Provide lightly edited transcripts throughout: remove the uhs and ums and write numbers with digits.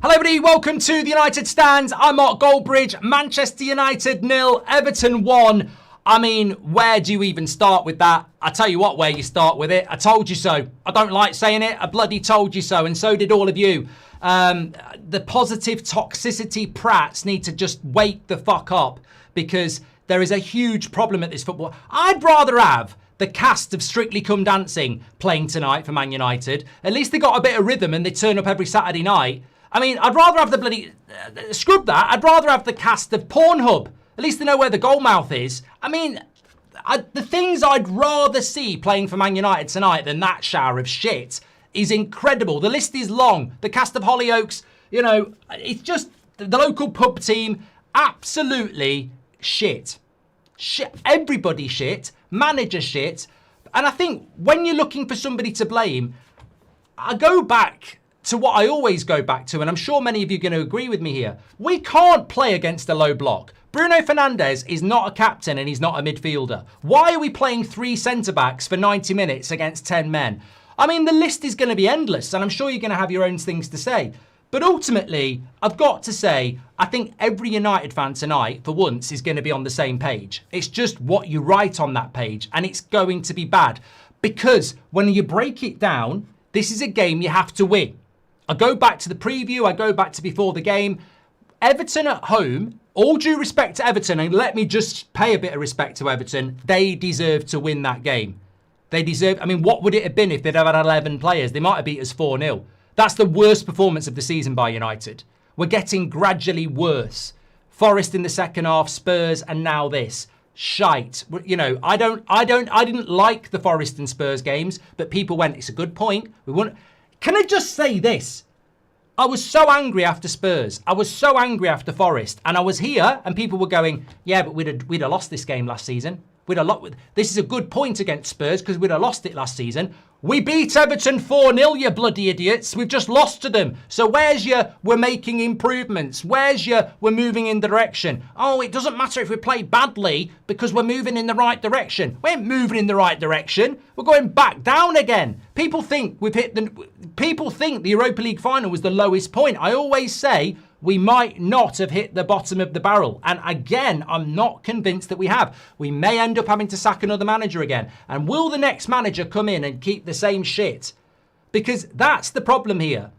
Hello everybody, welcome to the United Stands. I'm Mark Goldbridge. Manchester United 0, Everton 1. I mean, where do you even start with that? I tell you what, where you start with it. I told you so. I don't like saying it. I bloody told you so, and so did all of you. The positive toxicity prats need to just wake the fuck up, because there is a huge problem at this football. I'd rather have the cast of Strictly Come Dancing playing tonight for Man United. At least they got a bit of rhythm and they turn up every Saturday night. I mean, I'd rather have the bloody... scrub that. I'd rather have the cast of Pornhub. At least they know where the goalmouth is. I mean, the things I'd rather see playing for Man United tonight than that shower of shit is incredible. The list is long. The cast of Hollyoaks, you know, it's just the local pub team, absolutely shit. Shit. Everybody shit. Manager shit. And I think when you're looking for somebody to blame, I go back to what I always go back to, and I'm sure many of you are going to agree with me here. We can't play against a low block. Bruno Fernandes is not a captain and he's not a midfielder. Why are we playing 3 centre-backs for 90 minutes against 10 men? I mean, the list is going to be endless, and I'm sure you're going to have your own things to say. But ultimately, I've got to say, I think every United fan tonight, for once, is going to be on the same page. It's just what you write on that page, and it's going to be bad. Because when you break it down, this is a game you have to win. I go back to the preview, I go back to before the game. Everton at home, all due respect to Everton, and let me just pay a bit of respect to Everton, they deserve to win that game. They deserve, I mean, what would it have been if they'd have had 11 players? They might have beat us 4-0. That's the worst performance of the season by United. We're getting gradually worse. Forest in the second half, Spurs, and now this. Shite. You know, I didn't like the Forest and Spurs games, but people went, it's a good point. We won. Can I just say this? I was so angry after Spurs. I was so angry after Forest. And I was here and people were going, yeah, but we'd have lost this game last season. This is a good point against Spurs because we'd have lost it last season. We beat Everton 4-0, you bloody idiots. We've just lost to them. So where's your, we're making improvements? Where's your, we're moving in the direction? Oh, it doesn't matter if we play badly because we're moving in the right direction. We ain't moving in the right direction. We're going back down again. People think the Europa League final was the lowest point. I always say we might not have hit the bottom of the barrel. And again, I'm not convinced that we have. We may end up having to sack another manager again. And will the next manager come in and keep the same shit? Because that's the problem here.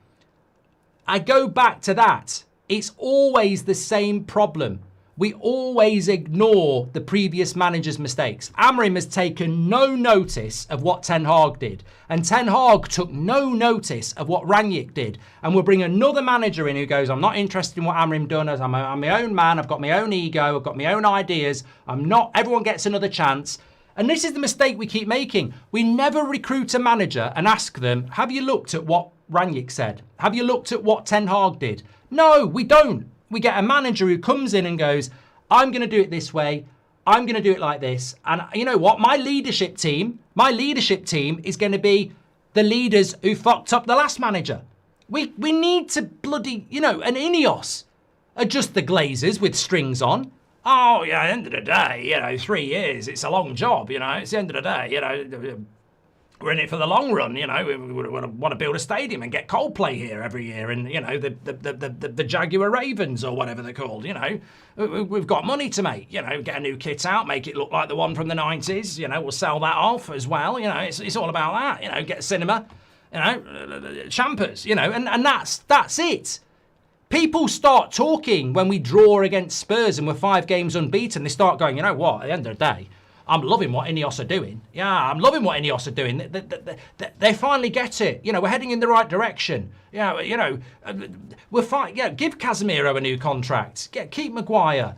I go back to that. It's always the same problem. We always ignore the previous manager's mistakes. Amorim has taken no notice of what Ten Hag did. And Ten Hag took no notice of what Rangnick did. And we'll bring another manager in who goes, I'm not interested in what Amorim done. I'm my own man. I've got my own ego. I've got my own ideas. Everyone gets another chance. And this is the mistake we keep making. We never recruit a manager and ask them, have you looked at what Rangnick said? Have you looked at what Ten Hag did? No, we don't. We get a manager who comes in and goes, I'm going to do it this way. I'm going to do it like this. And you know what? My leadership team is going to be the leaders who fucked up the last manager. We need to bloody, you know, an Ineos are just the Glazers with strings on. Oh, yeah, at the end of the day, you know, 3 years, it's a long job, you know. It's the end of the day, you know. We're in it for the long run, you know. We want to build a stadium and get Coldplay here every year, and you know the Jaguar Ravens or whatever they're called. You know, we've got money to make. You know, get a new kit out, make it look like the one from the 90s. You know, we'll sell that off as well. You know, it's all about that. You know, get cinema. You know, champers. You know, and that's it. People start talking when we draw against Spurs and we're 5 games unbeaten. They start going, you know what? At the end of the day, I'm loving what Ineos are doing. Yeah, I'm loving what Ineos are doing. They finally get it. You know, we're heading in the right direction. Yeah, you know, we're fine. Yeah, give Casemiro a new contract. Keep Maguire.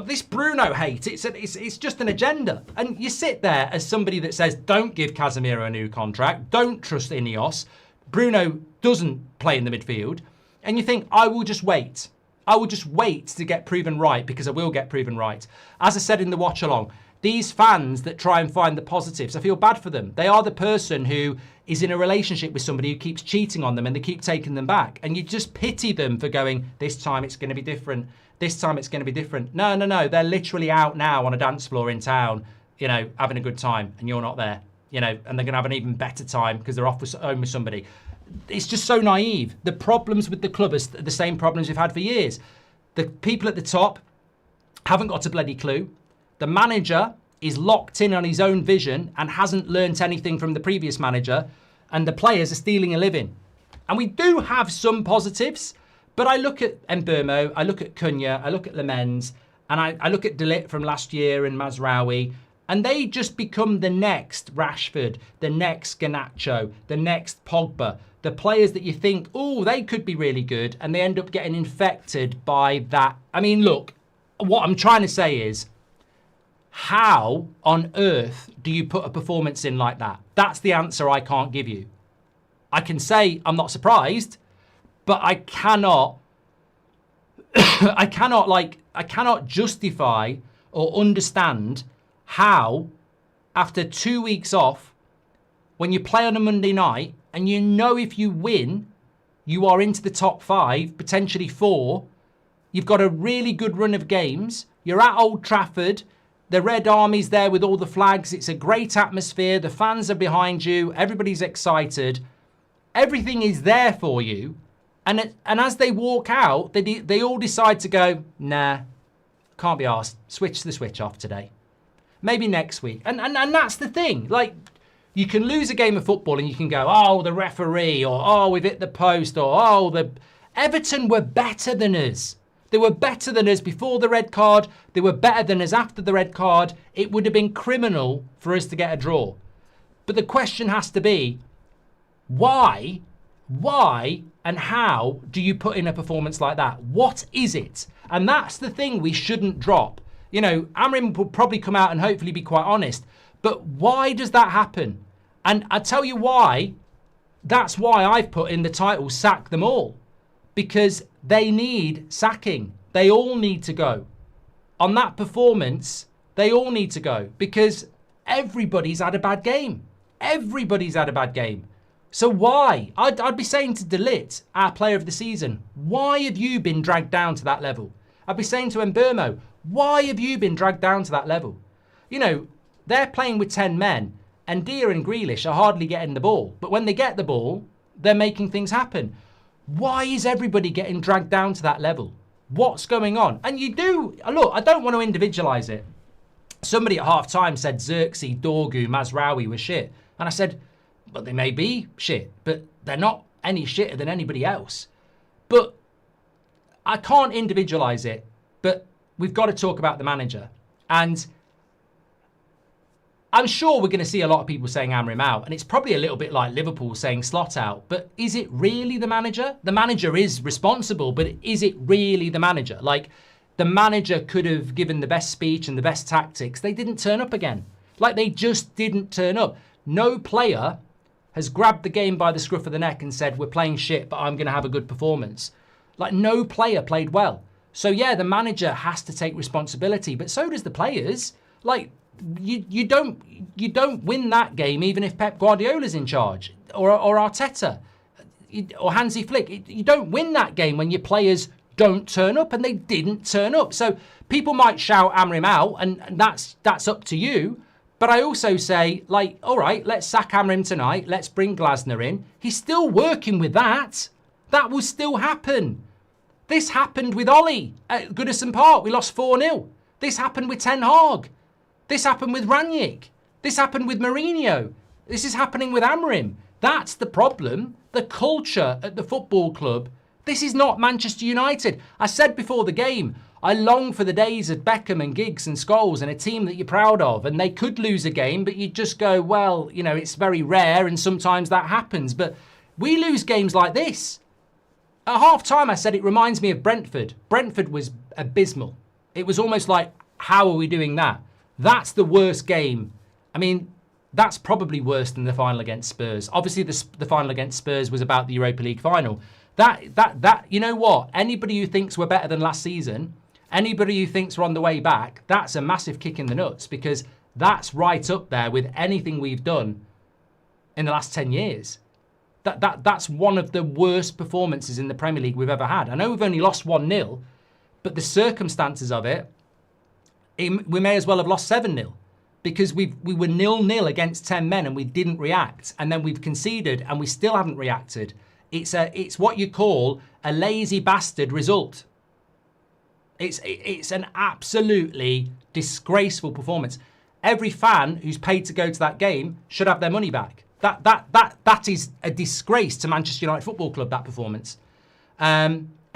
This Bruno hate, it's just an agenda. And you sit there as somebody that says, don't give Casemiro a new contract. Don't trust Ineos. Bruno doesn't play in the midfield. And you think, I will just wait. I will just wait to get proven right, because I will get proven right. As I said in the watch along, these fans that try and find the positives, I feel bad for them. They are the person who is in a relationship with somebody who keeps cheating on them and they keep taking them back. And you just pity them for going, this time it's going to be different. This time it's going to be different. No. They're literally out now on a dance floor in town, you know, having a good time, and you're not there, you know, and they're going to have an even better time because they're off home with somebody. it's just so naive. The problems with the club are the same problems we've had for years. The people at the top haven't got a bloody clue. The manager is locked in on his own vision and hasn't learnt anything from the previous manager, and the players are stealing a living. And we do have some positives, but I look at Mbeumo, I look at Cunha, I look at Lemens, and I look at De Ligt from last year and Mazraoui, and they just become the next Rashford, the next Garnacho, the next Pogba, the players that you think, oh, they could be really good, and they end up getting infected by that. I mean, look, what I'm trying to say is, how on earth do you put a performance in like that? That's the answer I can't give you. I can say I'm not surprised, but I cannot I cannot justify or understand how, after 2 weeks off, when you play on a Monday night and you know if you win, you are into the top 5, potentially 4. You've got a really good run of games. You're at Old Trafford. The Red Army's there with all the flags. It's a great atmosphere. The fans are behind you. Everybody's excited. Everything is there for you. And as they walk out, they all decide to go, nah, can't be arsed. Switch the switch off today. Maybe next week. And that's the thing. Like, you can lose a game of football and you can go, oh, the referee, or oh, we've hit the post, or oh, the Everton were better than us. They were better than us before the red card. They were better than us after the red card. It would have been criminal for us to get a draw. But the question has to be, why and how do you put in a performance like that? What is it? And that's the thing we shouldn't drop. You know, Amrim will probably come out and hopefully be quite honest. But why does that happen? And I tell you why. That's why I've put in the title, sack them all. Because they need sacking. They all need to go. On that performance, they all need to go. Because everybody's had a bad game. Everybody's had a bad game. So why? I'd be saying to De Ligt, our player of the season, why have you been dragged down to that level? I'd be saying to Mbeumo, why have you been dragged down to that level? You know, they're playing with 10 men, and Dia and Grealish are hardly getting the ball. But when they get the ball, they're making things happen. Why is everybody getting dragged down to that level? What's going on? And you do, look, I don't want to individualise it. Somebody at half-time said Xerxes, Dorgu, Mazraoui were shit. And I said, but they may be shit, but they're not any shitter than anybody else. But I can't individualise it, but we've got to talk about the manager. And I'm sure we're going to see a lot of people saying Amrim out, and it's probably a little bit like Liverpool saying Slot out. But is it really the manager? The manager is responsible, but is it really the manager? Like, the manager could have given the best speech and the best tactics. They didn't turn up again. Like, they just didn't turn up. No player has grabbed the game by the scruff of the neck and said, we're playing shit, but I'm going to have a good performance. Like, no player played well. So, yeah, the manager has to take responsibility, but so does the players. Like, you don't win that game even if Pep Guardiola's in charge, or Arteta, or Hansi Flick. You don't win that game when your players don't turn up, and they didn't turn up. So people might shout Amrim out, and that's up to you. But I also say, like, all right, let's sack Amrim tonight. Let's bring Glasner in. He's still working with that. That will still happen. This happened with Ollie at Goodison Park. We lost 4-0. This happened with Ten Hag. This happened with Ranić. This happened with Mourinho. This is happening with Amrim. That's the problem. The culture at the football club. This is not Manchester United. I said before the game, I long for the days of Beckham and Giggs and Scholes and a team that you're proud of. And they could lose a game, but you just go, well, you know, it's very rare and sometimes that happens. But we lose games like this. At half-time, I said it reminds me of Brentford. Brentford was abysmal. It was almost like, how are we doing that? That's the worst game. I mean, that's probably worse than the final against Spurs. Obviously, the final against Spurs was about the Europa League final. That you know what? Anybody who thinks we're better than last season, anybody who thinks we're on the way back, that's a massive kick in the nuts, because that's right up there with anything we've done in the last 10 years. That's one of the worst performances in the Premier League we've ever had. I know we've only lost 1-0, but the circumstances of it, we may as well have lost 7-0. because we were 0-0 against 10 men and we didn't react. And then we've conceded and we still haven't reacted. It's what you call a lazy bastard result. It's an absolutely disgraceful performance. Every fan who's paid to go to that game should have their money back. That is a disgrace to Manchester United Football Club, that performance.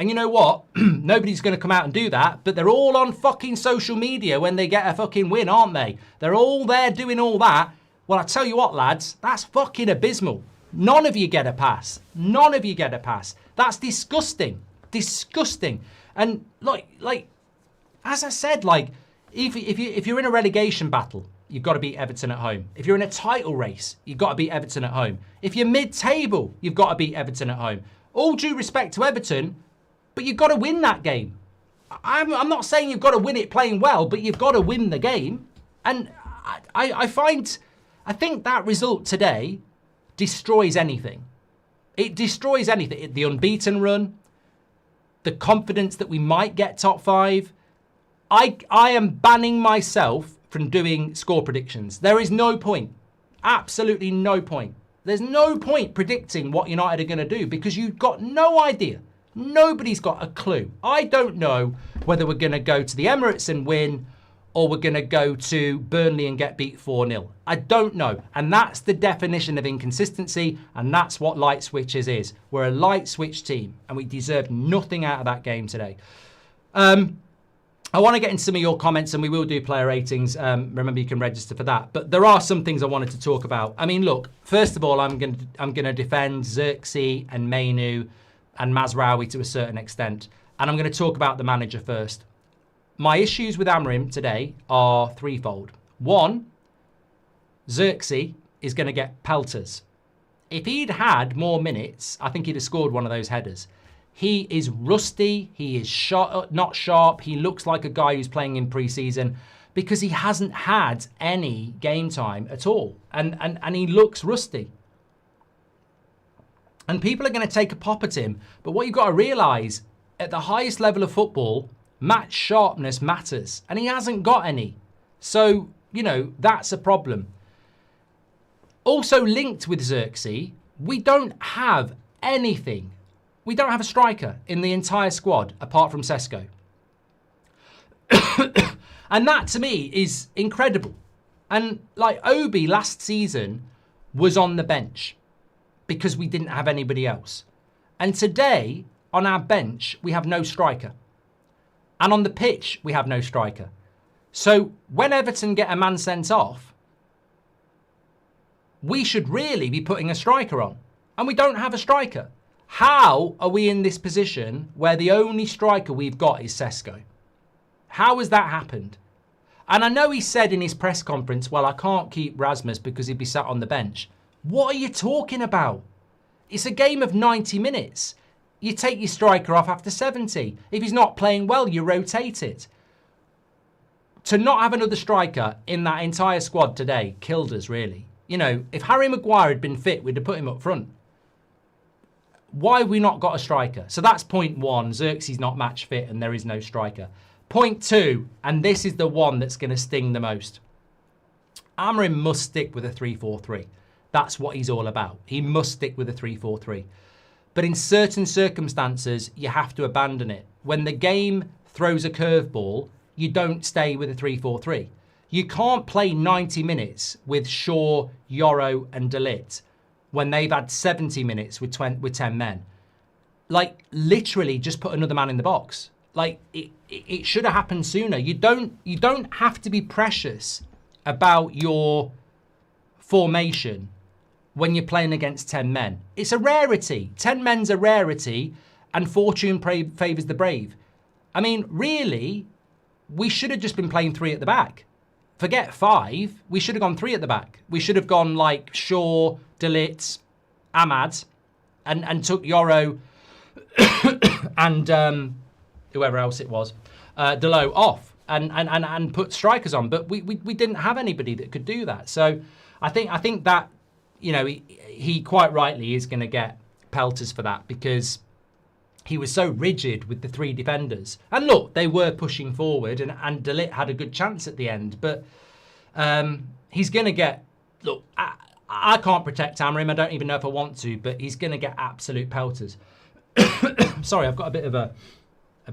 And you know what? Nobody's going to come out and do that, but they're all on fucking social media when they get a fucking win, aren't they? They're all there doing all that. Well, I tell you what, lads, that's fucking abysmal. None of you get a pass. None of you get a pass. That's disgusting. Disgusting. And like, as I said, like, if you're in a relegation battle, you've got to beat Everton at home. If you're in a title race, you've got to beat Everton at home. If you're mid-table, you've got to beat Everton at home. All due respect to Everton, but you've got to win that game. I'm not saying you've got to win it playing well, but you've got to win the game. And I think that result today destroys anything. It destroys anything. The unbeaten run, the confidence that we might get top 5. I am banning myself from doing score predictions. There is no point. Absolutely no point. There's no point predicting what United are going to do because you've got no idea. Nobody's got a clue. I don't know whether we're going to go to the Emirates and win or we're going to go to Burnley and get beat 4-0. I don't know. And that's the definition of inconsistency, and that's what light switches is. We're a light switch team, and we deserved nothing out of that game today. I want to get into some of your comments, and we will do player ratings. Remember, you can register for that. But there are some things I wanted to talk about. I mean, look, first of all, I'm going to defend Xerxes and Mainu and Mazraoui to a certain extent. And I'm going to talk about the manager first. My issues with Amorim today are threefold. One, Xerxes is going to get pelters. If he'd had more minutes, I think he'd have scored one of those headers. He is rusty. He is not sharp. He looks like a guy who's playing in pre-season because he hasn't had any game time at all. And he looks rusty. And people are going to take a pop at him. But what you've got to realise, at the highest level of football, match sharpness matters. And he hasn't got any. So, you know, that's a problem. Also linked with Xerxes, we don't have anything. We don't have a striker in the entire squad apart from Sesko. And that to me is incredible. And like Obi last season was on the bench because we didn't have anybody else. And today on our bench, we have no striker. And on the pitch, we have no striker. So when Everton get a man sent off, we should really be putting a striker on. And we don't have a striker. How are we in this position where the only striker we've got is Sesko? How has that happened? And I know he said in his press conference, well, I can't keep Rasmus because he'd be sat on the bench. What are you talking about? It's a game of 90 minutes. You take your striker off after 70. If he's not playing well, you rotate it. To not have another striker in that entire squad today killed us, really. You know, if Harry Maguire had been fit, we'd have put him up front. Why have we not got a striker? So that's point one. Xerxes not match fit and there is no striker. Point two, and this is the one that's going to sting the most. Amorim must stick with a 3-4-3. That's what he's all about. He must stick with a 3-4-3. But in certain circumstances, you have to abandon it. When the game throws a curveball, you don't stay with a 3-4-3. You can't play 90 minutes with Shaw, Yoro and De Ligt when they've had 70 minutes with 10 men. Like, literally just put another man in the box. Like, it should have happened sooner. You don't have to be precious about your formation when you're playing against 10 men. It's a rarity. 10 men's a rarity, and fortune favours the brave. I mean, really, we should have just been playing 3 at the back. Forget 5. We should have gone 3 at the back. We should have gone like Shaw, De Ligt, Ahmad, and took Yoro and whoever else it was, Delo off and put strikers on. But we didn't have anybody that could do that. So I think that, you know, he quite rightly is going to get pelters for that because he was so rigid with the 3 defenders. And look, they were pushing forward and De Ligt had a good chance at the end. But He's going to get... Look, I can't protect Amorim. I don't even know if I want to, but he's going to get absolute pelters. Sorry, I've got a bit of a... I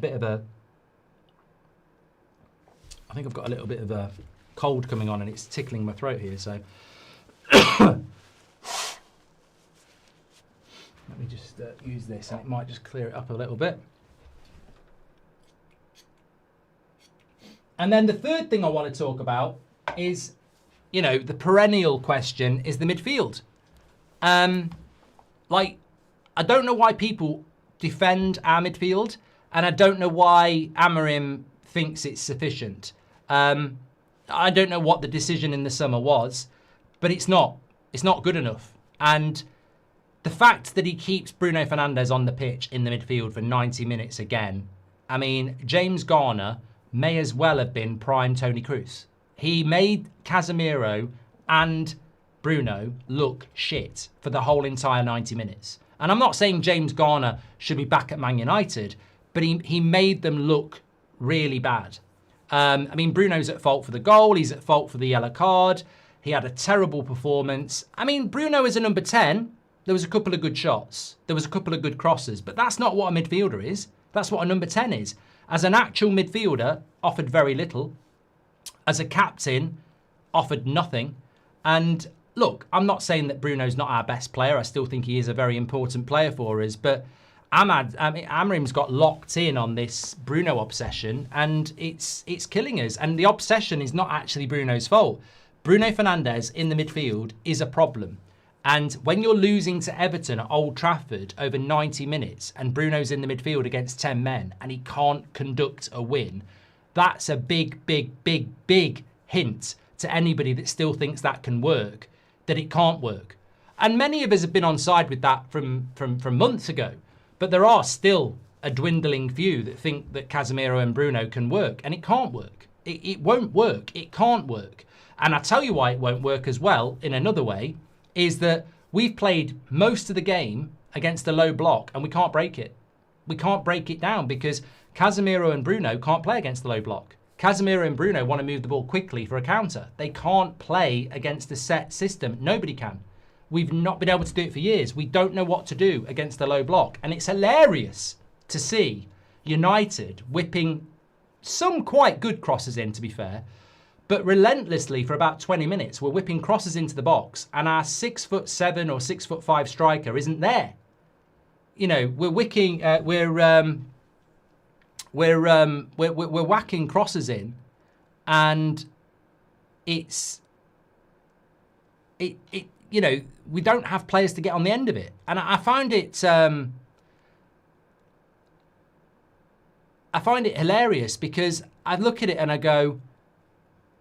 think I've got a little bit of a cold coming on and it's tickling my throat here, so... Let me just use this and it might just clear it up a little bit. And then the third thing I want to talk about is, you know, the perennial question is the midfield. Like, I don't know why people defend our midfield, and I don't know why Amorim thinks it's sufficient. I don't know what the decision in the summer was, but it's not. It's not good enough. And the fact that he keeps Bruno Fernandes on the pitch in the midfield for 90 minutes again, I mean, James Garner may as well have been prime Toni Kroos. He made Casemiro and Bruno look shit for the whole entire 90 minutes. And I'm not saying James Garner should be back at Man United, but he made them look really bad. I mean, Bruno's at fault for the goal. He's at fault for the yellow card. He had a terrible performance. I mean, Bruno is a number 10. There was a couple of good shots. There was a couple of good crosses, but that's not what a midfielder is. That's what a number 10 is. As an actual midfielder, offered very little. As a captain, offered nothing. And look, I'm not saying that Bruno's not our best player. I still think he is a very important player for us. But Amorim's got locked in on this Bruno obsession, and it's killing us. And the obsession is not actually Bruno's fault. Bruno Fernandes in the midfield is a problem. And when you're losing to Everton at Old Trafford over 90 minutes and Bruno's in the midfield against 10 men and he can't conduct a win, that's a big, big, big, big hint to anybody that still thinks that can work, that it can't work. And many of us have been on side with that from months ago. But there are still a dwindling few that think that Casemiro and Bruno can work, and it can't work. It won't work. It can't work. And I tell you why it won't work as well, in another way, is that we've played most of the game against a low block and we can't break it. We can't break it down because Casemiro and Bruno can't play against the low block. Casemiro and Bruno want to move the ball quickly for a counter. They can't play against a set system. Nobody can. We've not been able to do it for years. We don't know what to do against the low block. And it's hilarious to see United whipping some quite good crosses in, to be fair, but relentlessly for about 20 minutes, we're whipping crosses into the box and our 6'7" or 6'5" striker isn't there. You know, we're whacking, we're whacking crosses in, and you know, we don't have players to get on the end of it. And I find it hilarious because I look at it and I go,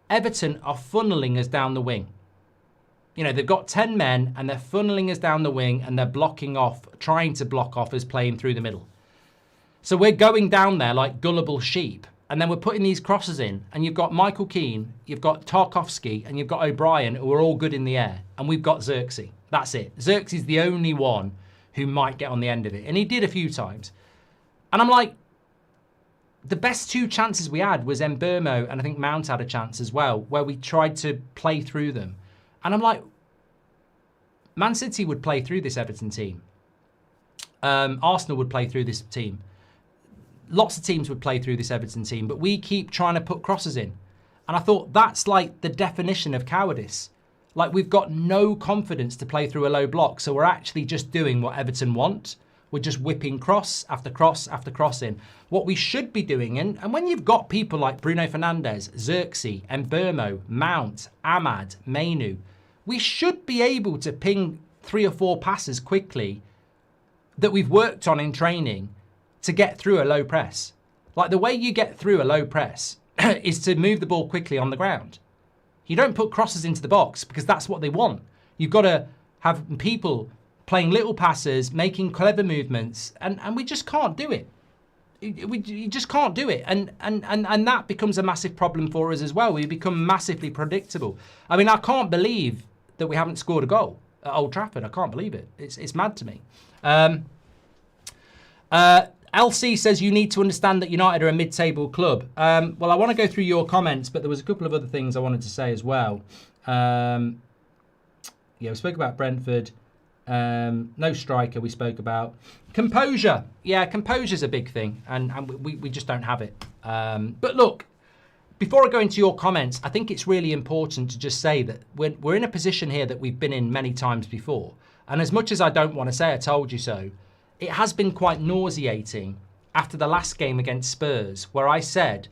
Everton are funneling us down the wing. You know, they've got 10 men and they're funneling us down the wing and they're blocking off, trying to block off us playing through the middle. So we're going down there like gullible sheep, and then we're putting these crosses in, and you've got Michael Keane, you've got Tarkowski, and you've got O'Brien, who are all good in the air, and we've got Xerxes. That's it. Xerxes the only one who might get on the end of it, and he did a few times. And I'm like, the best two chances we had was Mbeumo, and I think Mount had a chance as well, where we tried to play through them. And I'm like, Man City would play through this Everton team. Arsenal would play through this team. Lots of teams would play through this Everton team, but we keep trying to put crosses in. And I thought that's like the definition of cowardice. Like, we've got no confidence to play through a low block, so we're actually just doing what Everton want. We're just whipping cross after cross after cross in. What we should be doing, and when you've got people like Bruno Fernandes, Xerxes, Mbeumo, Mount, Ahmad, Mainu, we should be able to ping 3 or 4 passes quickly that we've worked on in training to get through a low press. Like, the way you get through a low press is to move the ball quickly on the ground. You don't put crosses into the box because that's what they want. You've got to have people playing little passes, making clever movements, and we just can't do it. You just can't do it. And that becomes a massive problem for us as well. We become massively predictable. I mean, I can't believe that we haven't scored a goal at Old Trafford. I can't believe it. It's mad to me. LC says you need to understand that United are a mid-table club. Well, I want to go through your comments, but there was a couple of other things I wanted to say as well. Yeah, we spoke about Brentford. No striker we spoke about. Composure. Yeah, composure's a big thing, and we just don't have it. But look, before I go into your comments, I think it's really important to just say that we're in a position here that we've been in many times before. And as much as I don't want to say I told you so, it has been quite nauseating after the last game against Spurs, where I said,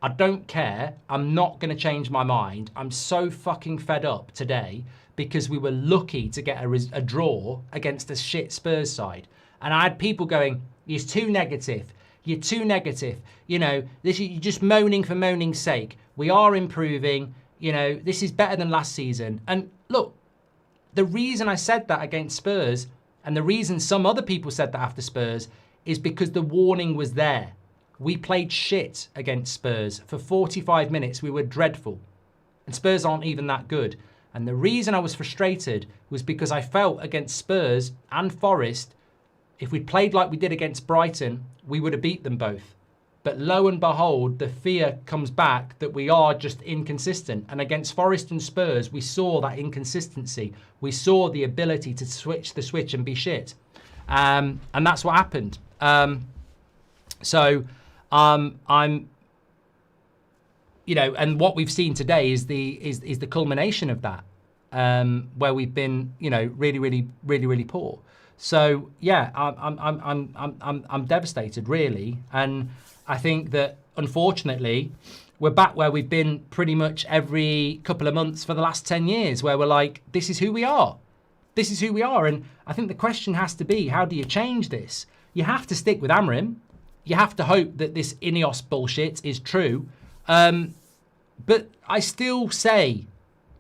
I don't care, I'm not going to change my mind. I'm so fucking fed up today because we were lucky to get a draw against a shit Spurs side. And I had people going, you're too negative. You're too negative. You know, you're just moaning for moaning's sake. We are improving. You know, this is better than last season. And look, the reason I said that against Spurs, and the reason some other people said that after Spurs, is because the warning was there. We played shit against Spurs. For 45 minutes, we were dreadful. And Spurs aren't even that good. And the reason I was frustrated was because I felt against Spurs and Forest, if we'd played like we did against Brighton, we would have beat them both. But lo and behold, the fear comes back that we are just inconsistent. And against Forest and Spurs, we saw that inconsistency. We saw the ability to switch the switch and be shit. And that's what happened. I'm, you know, and what we've seen today is the culmination of that, where we've been, you know, really poor. So yeah, I'm devastated, really, and I think that unfortunately we're back where we've been pretty much every couple of months for the last 10 years, where we're like, this is who we are. This is who we are. And I think the question has to be, how do you change this? You have to stick with Amorim. You have to hope that this Ineos bullshit is true. But I still say,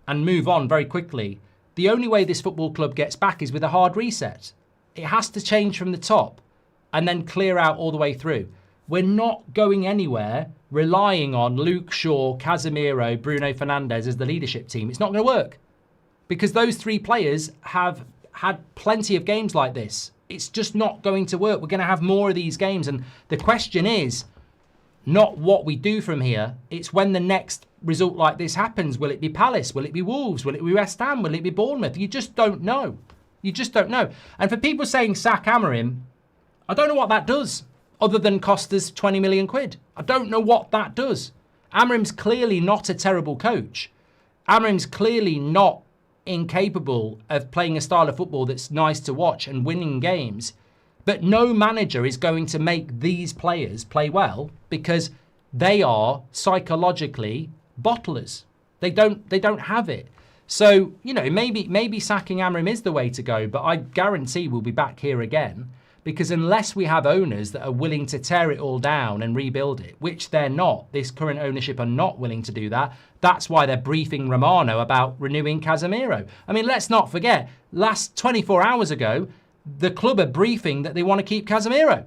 and move on very quickly, the only way this football club gets back is with a hard reset. It has to change from the top and then clear out all the way through. We're not going anywhere relying on Luke Shaw, Casemiro, Bruno Fernandes as the leadership team. It's not going to work because those three players have had plenty of games like this. It's just not going to work. We're going to have more of these games. And the question is not what we do from here. It's when the next result like this happens. Will it be Palace? Will it be Wolves? Will it be West Ham? Will it be Bournemouth? You just don't know. You just don't know. And for people saying sack Amorim, I don't know what that does other than cost us 20 million quid. I don't know what that does. Amorim's clearly not a terrible coach. Amorim's clearly not incapable of playing a style of football that's nice to watch and winning games. But no manager is going to make these players play well because they are psychologically bottlers. They don't have it. So, you know, maybe sacking Amorim is the way to go, but I guarantee we'll be back here again because unless we have owners that are willing to tear it all down and rebuild it, which they're not, this current ownership are not willing to do that. That's why they're briefing Romano about renewing Casemiro. I mean, let's not forget, last 24 hours ago, the club are briefing that they want to keep Casemiro.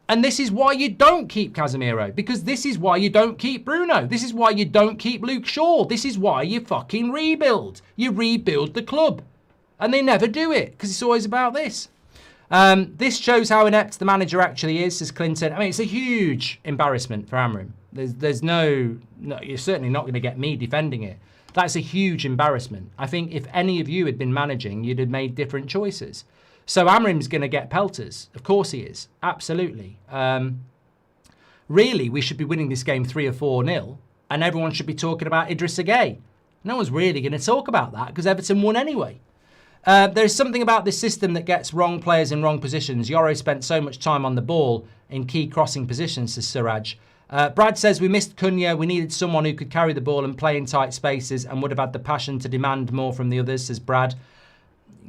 And this is why you don't keep Casemiro, because this is why you don't keep Bruno. This is why you don't keep Luke Shaw. This is why you fucking rebuild. You rebuild the club. And they never do it, because it's always about this. This shows how inept the manager actually is, says Clinton. I mean, it's a huge embarrassment for Amorim. There's no, you're certainly not going to get me defending it. That's a huge embarrassment. I think if any of you had been managing, you'd have made different choices. So Amorim's going to get pelters. Of course he is. Absolutely. Really, we should be winning this game 3 or 4-0, and everyone should be talking about Idrissa Gueye. No one's really going to talk about that because Everton won anyway. There's something about this system that gets wrong players in wrong positions. Yoro spent so much time on the ball in key crossing positions, says Siraj. Brad says, we missed Cunha. We needed someone who could carry the ball and play in tight spaces and would have had the passion to demand more from the others, says Brad.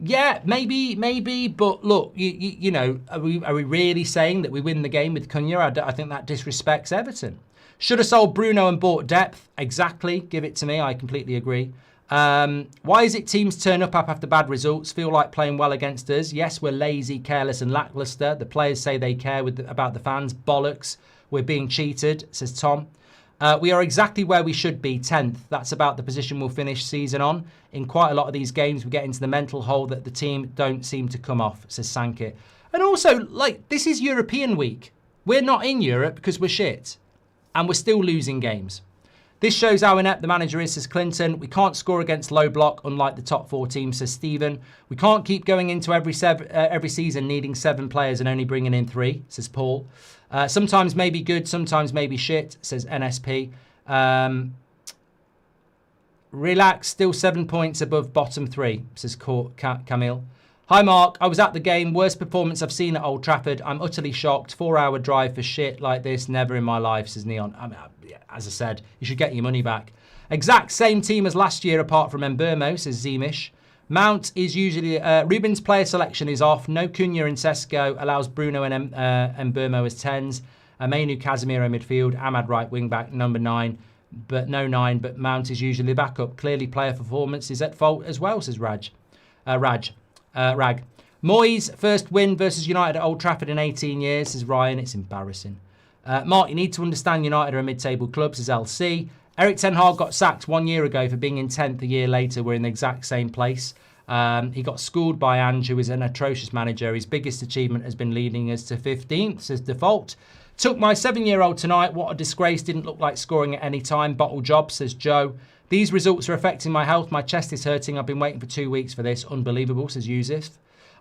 Yeah, maybe, but look, you know, are we really saying that we win the game with Cunha? I think that disrespects Everton. Should have sold Bruno and bought depth. Exactly, give it to me. I completely agree. Why is it teams turn up after bad results, feel like playing well against us? Yes, we're lazy, careless and lacklustre. The players say they care about the fans. Bollocks. We're being cheated, says Tom. We are exactly where we should be, 10th. That's about the position we'll finish season on. In quite a lot of these games, we get into the mental hole that the team don't seem to come off, says Sankit. And also, like, this is European week. We're not in Europe because we're shit. And we're still losing games. This shows how inept the manager is, says Clinton. We can't score against low block, unlike the top 4 teams, says Stephen. We can't keep going into every season needing 7 players and only bringing in 3, says Paul. Sometimes maybe good, sometimes maybe shit, says NSP. Relax, still 7 points above bottom 3, says Camille. Hi Mark, I was at the game, worst performance I've seen at Old Trafford. I'm utterly shocked. 4-hour drive for shit like this, never in my life, says Neon. As I said, you should get your money back. Exact same team as last year apart from Mbermo, says Zemish. Mount is usually, Ruben's player selection is off. No Cunha and Sesko, allows Bruno and Mbermo as 10s. Amenu Casemiro midfield, Ahmad right wing back, number 9. But no 9, but Mount is usually backup. Clearly player performance is at fault as well, says Rag. Moyes' first win versus United at Old Trafford in 18 years, says Ryan. It's embarrassing. Mark, you need to understand United are a mid-table club, says LC. Eric Ten Hag got sacked 1 year ago for being in 10th. A year later, we're in the exact same place. He got schooled by Ange, who is an atrocious manager. His biggest achievement has been leading us to 15th, says Default. Took my 7-year-old tonight. What a disgrace. Didn't look like scoring at any time. Bottle job, says Joe. These results are affecting my health. My chest is hurting. I've been waiting for 2 weeks for this. Unbelievable, says Yusuf.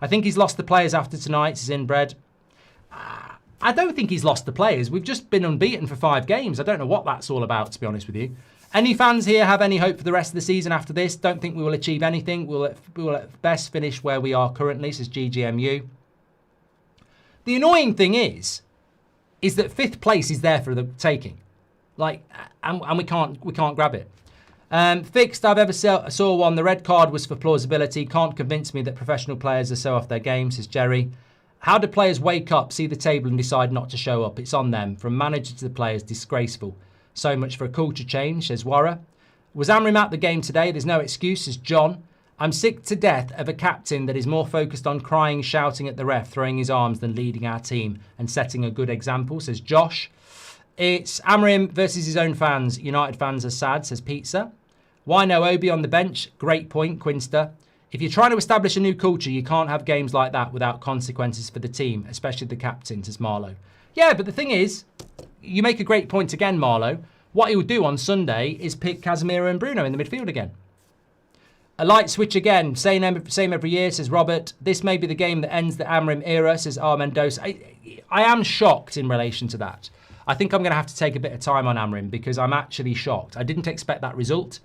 I think he's lost the players after tonight, says Inbred. I don't think he's lost the players. We've just been unbeaten for 5 games. I don't know what that's all about, to be honest with you. Any fans here have any hope for the rest of the season after this? Don't think we will achieve anything. We will at best finish where we are currently, says GGMU. The annoying thing is that 5th place is there for the taking. Like, and we can't grab it. Fixed I've ever saw one. The red card was for plausibility. Can't convince me that professional players are so off their game, says Jerry. How do players wake up, see the table and decide not to show up? It's on them. From manager to the players, disgraceful. So much for a culture change, says Warra. Was Amrim at the game today? There's no excuse, says John. I'm sick to death of a captain that is more focused on crying, shouting at the ref, throwing his arms than leading our team and setting a good example, says Josh. It's Amrim versus his own fans. United fans are sad, says Pizza. Why no Obi on the bench? Great point, Quinster. If you're trying to establish a new culture, you can't have games like that without consequences for the team, especially the captain, says Marlow. Yeah, but the thing is, you make a great point again, Marlow. What he would do on Sunday is pick Casemiro and Bruno in the midfield again. A light switch again, same every year, says Robert. This may be the game that ends the Amrim era, says R. Mendoza. I am shocked in relation to that. I think I'm going to have to take a bit of time on Amrim because I'm actually shocked. I didn't expect that result.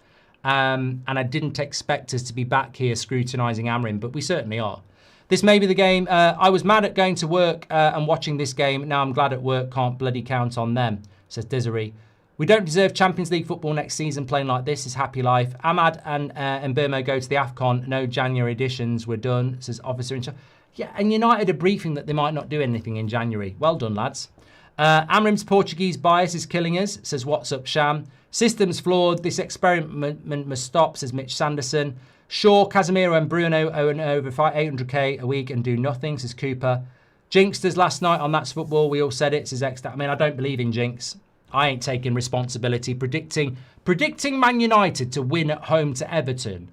And I didn't expect us to be back here scrutinising Amrim, but we certainly are. This may be the game. I was mad at going to work and watching this game. Now I'm glad at work can't bloody count on them, says Desiree. We don't deserve Champions League football next season playing like this, is happy life. Ahmad and Mbermo go to the AFCON. No January editions. We're done, says Officer in charge. Yeah, and United are briefing that they might not do anything in January. Well done, lads. Amrim's Portuguese bias is killing us, says What's Up Sham. System's flawed. This experiment must stop, says Mitch Sanderson. Shaw, Casemiro and Bruno own over 800k a week and do nothing, says Cooper. Jinxed last night on That's Football. We all said it, says X. I mean, I don't believe in jinx. I ain't taking responsibility. Predicting Man United to win at home to Everton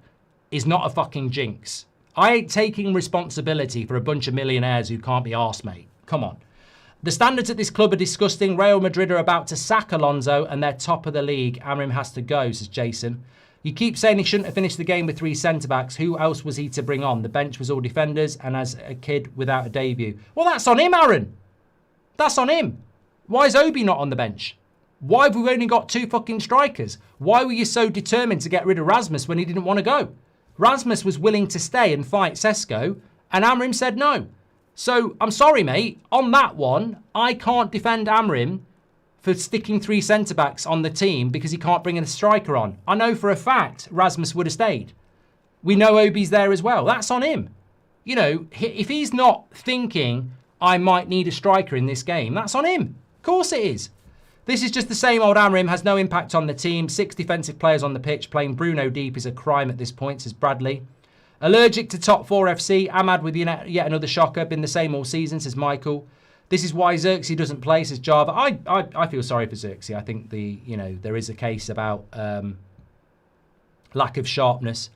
is not a fucking jinx. I ain't taking responsibility for a bunch of millionaires who can't be arsed, mate. Come on. The standards at this club are disgusting. Real Madrid are about to sack Alonso and they're top of the league. Amrim has to go, says Jason. You keep saying he shouldn't have finished the game with 3 centre-backs. Who else was he to bring on? The bench was all defenders and as a kid without a debut. Well, that's on him, Aaron. That's on him. Why is Obi not on the bench? Why have we only got 2 fucking strikers? Why were you so determined to get rid of Rasmus when he didn't want to go? Rasmus was willing to stay and fight Sesko and Amrim said no. So, I'm sorry, mate. On that one, I can't defend Amrim for sticking 3 centre-backs on the team because he can't bring a striker on. I know for a fact Rasmus would have stayed. We know Obi's there as well. That's on him. You know, if he's not thinking, I might need a striker in this game, that's on him. Of course it is. This is just the same old Amrim, has no impact on the team. 6 defensive players on the pitch. Playing Bruno deep is a crime at this point, says Bradley. Allergic to top 4 FC. Ahmad with yet another shocker. Been the same all season, says Michael. This is why Xerxes doesn't play, says Java. I feel sorry for Xerxes. I think there is a case about lack of sharpness.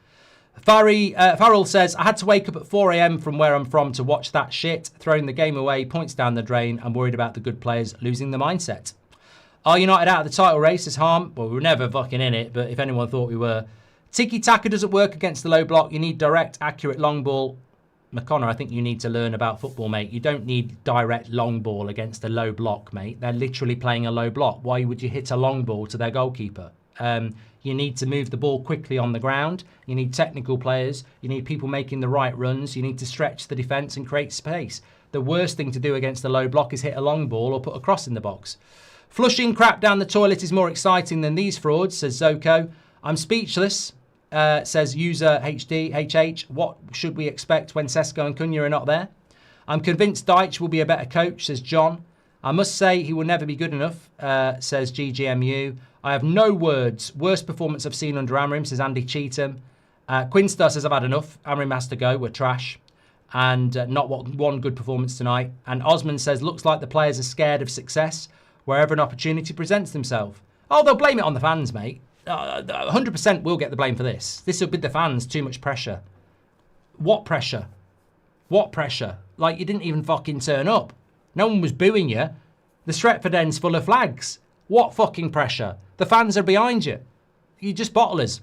Farrell says, I had to wake up at 4 a.m. from where I'm from to watch that shit. Throwing the game away, points down the drain. I'm worried about the good players losing the mindset. Are United out of the title race? Says Harm. Well, we were never fucking in it, but if anyone thought we were. Tiki-taka doesn't work against the low block. You need direct, accurate long ball. McConnor, I think you need to learn about football, mate. You don't need direct long ball against a low block, mate. They're literally playing a low block. Why would you hit a long ball to their goalkeeper? You need to move the ball quickly on the ground. You need technical players. You need people making the right runs. You need to stretch the defence and create space. The worst thing to do against a low block is hit a long ball or put a cross in the box. Flushing crap down the toilet is more exciting than these frauds, says Zoko. I'm speechless, says user HH. What should we expect when Sesko and Cunha are not there? I'm convinced Deitch will be a better coach, says John. I must say he will never be good enough, says GGMU. I have no words. Worst performance I've seen under Amrim, says Andy Cheetham. Quinstar says I've had enough. Amrim has to go. We're trash. And not one good performance tonight. And Osman says, looks like the players are scared of success wherever an opportunity presents themselves. Oh, they'll blame it on the fans, mate. 100% will get the blame for this. This will be the fans. Too much pressure. What pressure? What pressure? Like, you didn't even fucking turn up. No one was booing you. The Stretford end's full of flags. What fucking pressure? The fans are behind you. You just bottlers.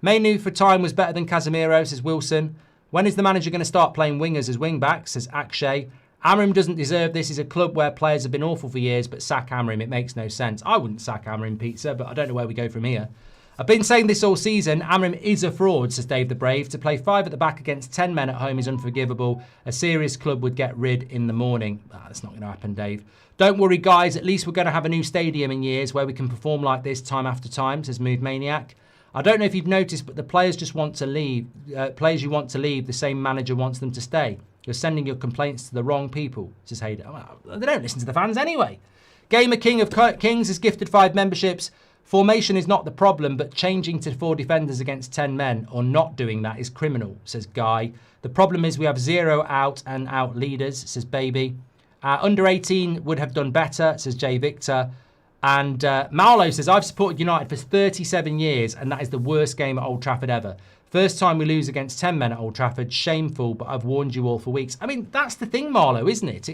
Mainu for time was better than Casemiro, says Wilson. When is the manager going to start playing wingers as wing-backs, says Akshay. Amrim doesn't deserve this. He's a club where players have been awful for years, but sack Amrim. It makes no sense. I wouldn't sack Amrim, Pizza, but I don't know where we go from here. I've been saying this all season. Amrim is a fraud, says Dave the Brave. To play 5 at the back against 10 men at home is unforgivable. A serious club would get rid in the morning. That's not going to happen, Dave. Don't worry, guys. At least we're going to have a new stadium in years where we can perform like this time after time, says Mood Maniac. I don't know if you've noticed, but the players just want to leave. Players you want to leave, the same manager wants them to stay. You're sending your complaints to the wrong people, says Hayden. Well, they don't listen to the fans anyway. Gamer King of Kings has gifted 5 memberships. Formation is not the problem, but changing to 4 defenders against 10 men or not doing that is criminal, says Guy. The problem is we have 0 out and out leaders, says Baby. Under 18 would have done better, says Jay Victor. And Marlo says, I've supported United for 37 years and that is the worst game at Old Trafford ever. First time we lose against 10 men at Old Trafford. Shameful, but I've warned you all for weeks. I mean, that's the thing, Marlo, isn't it?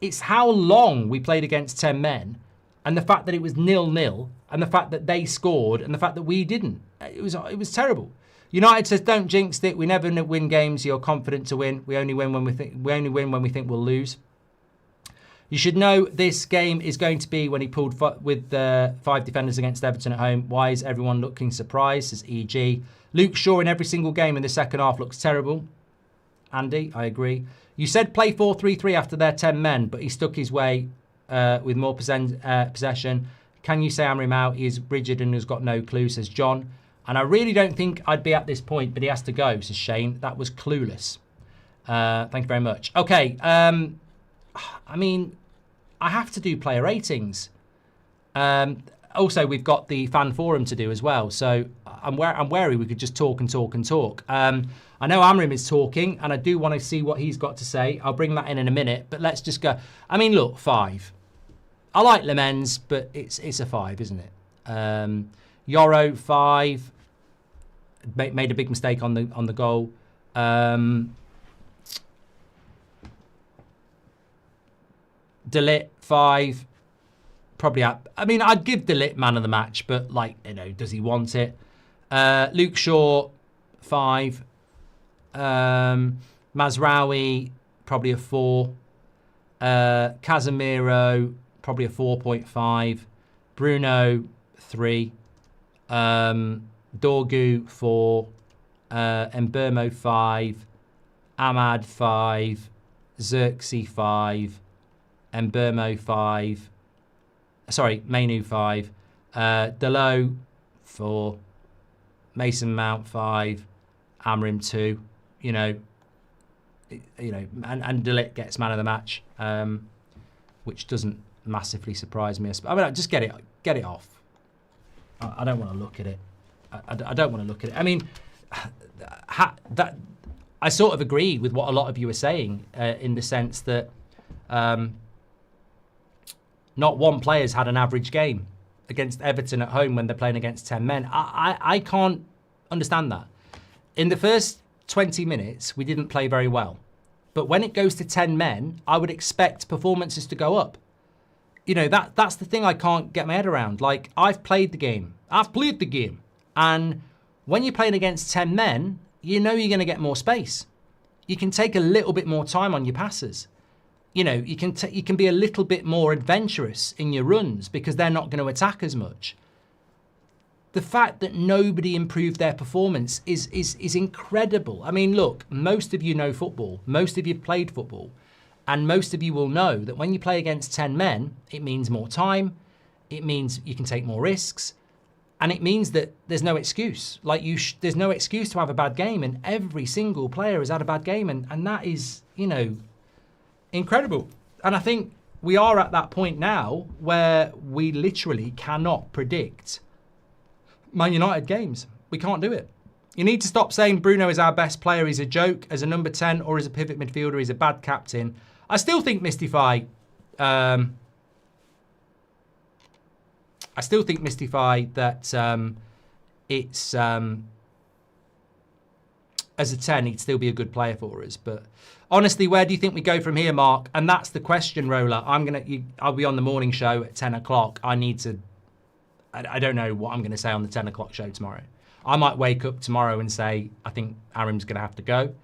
It's how long we played against 10 men and the fact that it was 0-0 and the fact that they scored and the fact that we didn't. It was terrible. United says, don't jinx it. We never win games you're confident to win. We only win when we think we'll lose. You should know this game is going to be when he pulled with 5 defenders against Everton at home. Why is everyone looking surprised? Says EG. Luke Shaw in every single game in the second half looks terrible. Andy, I agree. You said play 4-3-3 after their 10 men, but he stuck his way with more possession. Can you say Amrim out? He is rigid and has got no clue, says John. And I really don't think I'd be at this point, but he has to go, says Shane. That was clueless. Thank you very much. Okay. I mean, I have to do player ratings. Also, we've got the fan forum to do as well. So I'm wary we could just talk and talk and talk. I know Amrim is talking, and I do want to see what he's got to say. I'll bring that in a minute, but let's just go. I mean, look, 5. I like Lemens, but it's a 5, isn't it? Yoro 5 made a big mistake on the goal. Delit 5, probably up. I mean, I'd give Delit man of the match, but like, you know, does he want it? Luke Shaw 5. Mazraoui probably a 4. Casemiro probably a 4.5. Bruno 3. Dorgu 4. Mbermo 5. Ahmad 5. Xerxes 5. Mbermo 5. Sorry, Mainu 5. Delo 4. Mason Mount 5. Amrim 2. You know, and Delit gets man of the match, which doesn't massively surprise me. I mean, just get it off. I don't want to look at it. I don't want to look at it. I mean, that I sort of agree with what a lot of you are saying in the sense that not one player's had an average game against Everton at home when they're playing against 10 men. I can't understand that. In the first 20 minutes, we didn't play very well. But when it goes to 10 men, I would expect performances to go up. You know, that's the thing I can't get my head around. Like, I've played the game. And when you're playing against 10 men, you know you're going to get more space. You can take a little bit more time on your passes. You know, you can be a little bit more adventurous in your runs because they're not going to attack as much. The fact that nobody improved their performance is incredible. I mean, look, most of you know football. Most of you have played football. And most of you will know that when you play against 10 men, it means more time. It means you can take more risks. And it means that there's no excuse. Like, there's no excuse to have a bad game. And every single player has had a bad game. And that is, you know, incredible. And I think we are at that point now where we literally cannot predict Man United games. We can't do it. You need to stop saying Bruno is our best player, he's a joke, as a number 10 or as a pivot midfielder, he's a bad captain. I still think Mystify... I still think Mystify that it's... as a 10, he'd still be a good player for us. But honestly, where do you think we go from here, Mark? And that's the question, Roller. I'll be on the morning show at 10 o'clock. I don't know what I'm going to say on the 10 o'clock show tomorrow. I might wake up tomorrow and say, I think Arim's going to have to go.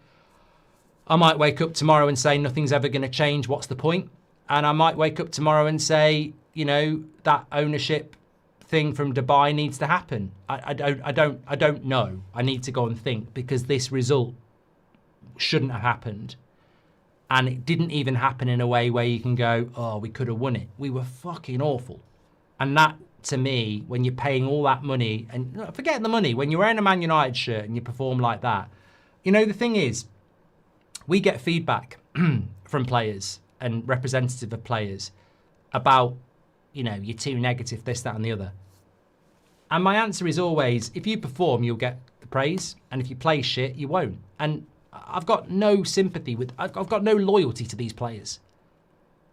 I might wake up tomorrow and say, nothing's ever going to change. What's the point? And I might wake up tomorrow and say, you know, that ownership thing from Dubai needs to happen. I don't know. I need to go and think, because this result shouldn't have happened. And it didn't even happen in a way where you can go, oh, we could have won it. We were fucking awful. And that, to me, when you're paying all that money, and forget the money, when you're wearing a Man United shirt and you perform like that, you know, the thing is, we get feedback from players and representative of players about, you know, you're too negative, this, that, and the other. And my answer is always, if you perform, you'll get the praise. And if you play shit, you won't. And I've got no sympathy with, I've got no loyalty to these players.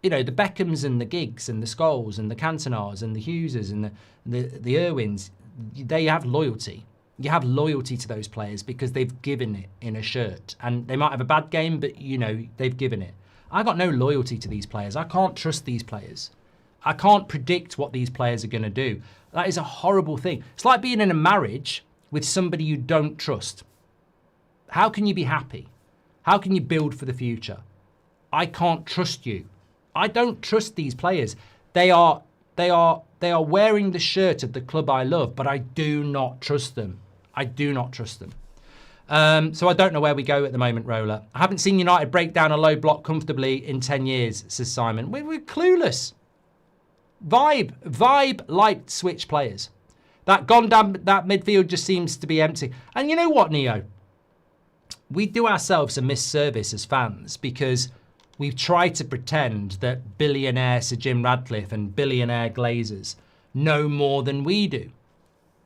You know, the Beckhams and the Giggs and the Scholes and the Cantonars and the Hugheses and the Irwins, they have loyalty. You have loyalty to those players because they've given it in a shirt. And they might have a bad game, but, you know, they've given it. I got no loyalty to these players. I can't trust these players. I can't predict what these players are going to do. That is a horrible thing. It's like being in a marriage with somebody you don't trust. How can you be happy? How can you build for the future? I can't trust you. I don't trust these players. They are wearing the shirt of the club I love, but I do not trust them. I do not trust them. So I don't know where we go at the moment, Roller. I haven't seen United break down a low block comfortably in 10 years, says Simon. We're clueless. Vibe light switch players. That midfield just seems to be empty. And you know what, Neo? We do ourselves a misservice as fans because we've tried to pretend that billionaire Sir Jim Radcliffe and billionaire Glazers know more than we do.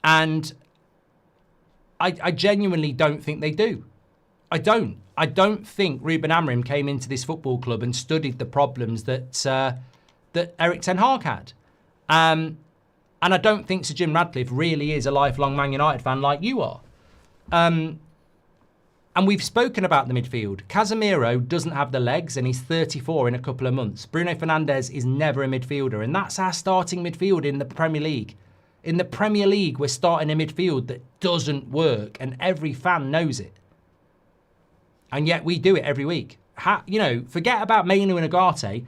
And I genuinely don't think they do. I don't think Ruben Amorim came into this football club and studied the problems that Eric Ten Hag had. And I don't think Sir Jim Radcliffe really is a lifelong Man United fan like you are. And we've spoken about the midfield. Casemiro doesn't have the legs and he's 34 in a couple of months. Bruno Fernandes is never a midfielder, and that's our starting midfield in the Premier League. In the Premier League, we're starting a midfield that doesn't work, and every fan knows it. And yet we do it every week. You know, forget about Mainu and Ugarte.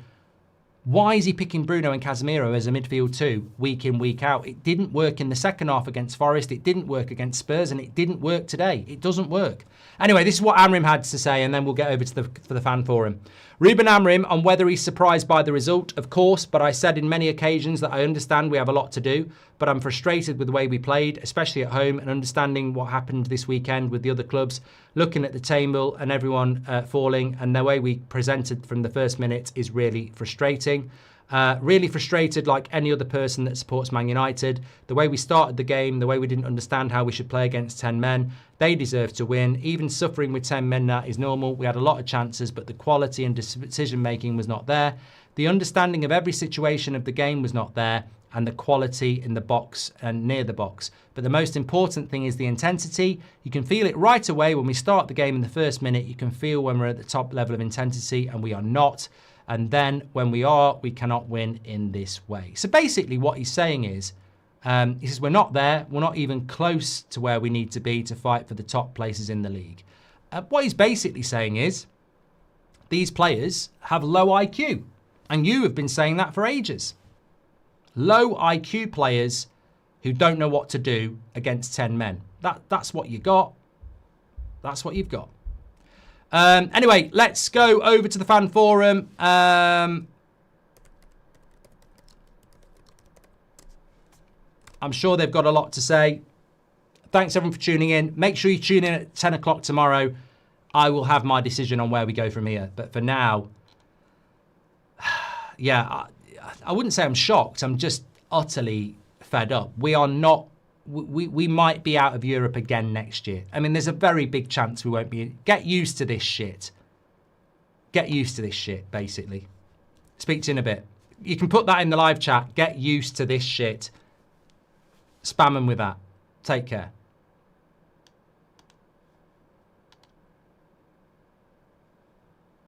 Why is he picking Bruno and Casemiro as a midfield too, week in, week out? It didn't work in the second half against Forest. It didn't work against Spurs, and it didn't work today. It doesn't work. Anyway, this is what Amorim had to say, and then we'll get over to the fan forum. Ruben Amorim on whether he's surprised by the result, of course, but I said in many occasions that I understand we have a lot to do, but I'm frustrated with the way we played, especially at home, and understanding what happened this weekend with the other clubs, looking at the table and everyone falling, and the way we presented from the first minute is really frustrating. Really frustrated like any other person that supports Man United. The way we started the game, the way we didn't understand how we should play against 10 men. They deserve to win. Even suffering with 10 men now is normal. We had a lot of chances, but the quality and decision making was not there. The understanding of every situation of the game was not there. and the quality in the box and near the box. But the most important thing is the intensity. You can feel it right away when we start the game in the first minute. You can feel when we're at the top level of intensity, and we are not. And then when we are, we cannot win in this way. So basically what he's saying is, he says we're not there. We're not even close to where we need to be to fight for the top places in the league. What he's basically saying is these players have low IQ. And you have been saying that for ages. Low IQ players who don't know what to do against 10 men. That's what you got. That's what you've got. Anyway, let's go over to the fan forum. I'm sure they've got a lot to say. Thanks everyone for tuning in. Make sure you tune in at 10 o'clock tomorrow. I will have my decision on where we go from here. But for now, yeah, I wouldn't say I'm shocked. I'm just utterly fed up. We are not, we might be out of Europe again next year. I mean, there's a very big chance we won't be. Get used to this shit. Get used to this shit, basically. Speak to you in a bit. You can put that in the live chat. Get used to this shit. Spam them with that. Take care.